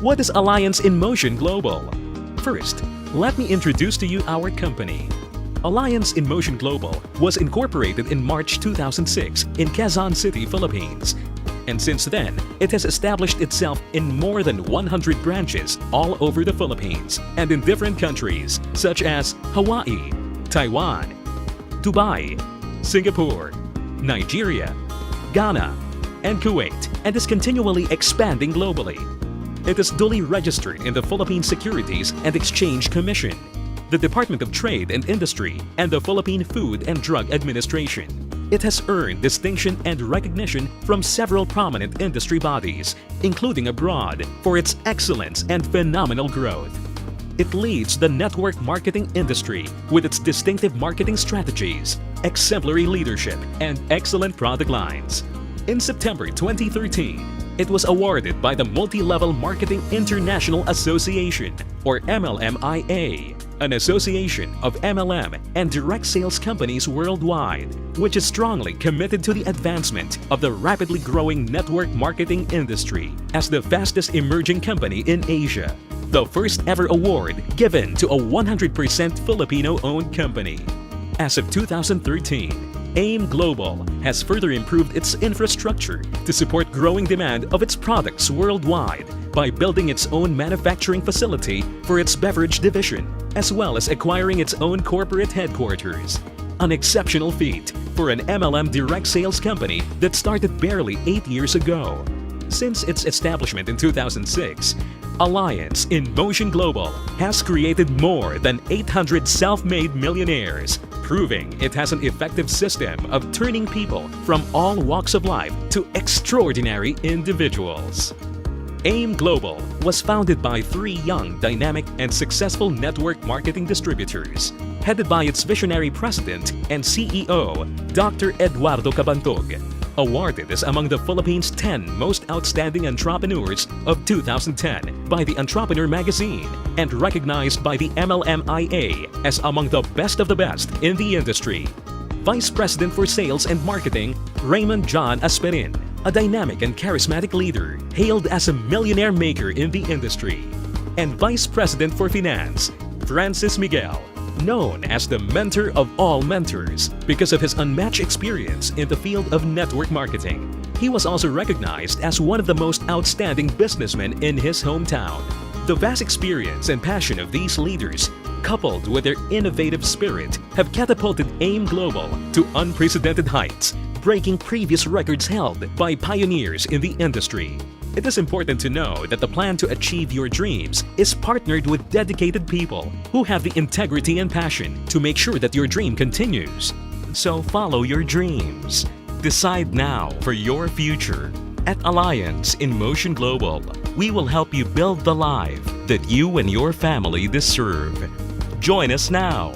What is Alliance in Motion Global? First, let me introduce to you our company. Alliance in Motion Global was incorporated in March 2006 in Quezon City, Philippines. And since then, it has established itself in more than 100 branches all over the Philippines and in different countries such as Hawaii, Taiwan, Dubai, Singapore, Nigeria, Ghana, and Kuwait, and is continually expanding globally. It is duly registered in the Philippine Securities and Exchange Commission, the Department of Trade and Industry, and the Philippine Food and Drug Administration. It has earned distinction and recognition from several prominent industry bodies, including abroad, for its excellence and phenomenal growth. It leads the network marketing industry with its distinctive marketing strategies, exemplary leadership, and excellent product lines. In September 2013, it was awarded by the Multi-Level Marketing International Association, or MLMIA, an association of MLM and direct sales companies worldwide, which is strongly committed to the advancement of the rapidly growing network marketing industry as the fastest emerging company in Asia. The first ever award given to a 100% Filipino-owned company. As of 2013, AIM Global has further improved its infrastructure to support growing demand of its products worldwide by building its own manufacturing facility for its beverage division, as well as acquiring its own corporate headquarters. An exceptional feat for an MLM direct sales company that started barely 8 years ago. Since its establishment in 2006, Alliance in Motion Global has created more than 800 self-made millionaires, proving it has an effective system of turning people from all walks of life to extraordinary individuals. AIM Global was founded by 3 young, dynamic, and successful network marketing distributors, headed by its visionary president and CEO, Dr. Eduardo Cabantog, awarded as among the Philippines' 10 most outstanding entrepreneurs of 2010 by the Entrepreneur magazine and recognized by the MLMIA as among the best of the best in the industry. Vice President for Sales and Marketing, Raymond John Asperin, a dynamic and charismatic leader hailed as a millionaire maker in the industry. And Vice President for Finance, Francis Miguel, known as the mentor of all mentors because of his unmatched experience in the field of network marketing. He was also recognized as one of the most outstanding businessmen in his hometown. The vast experience and passion of these leaders, coupled with their innovative spirit, have catapulted AIM Global to unprecedented heights, breaking previous records held by pioneers in the industry. It is important to know that the plan to achieve your dreams is partnered with dedicated people who have the integrity and passion to make sure that your dream continues. So follow your dreams. Decide now for your future. At Alliance in Motion Global, we will help you build the life that you and your family deserve. Join us now.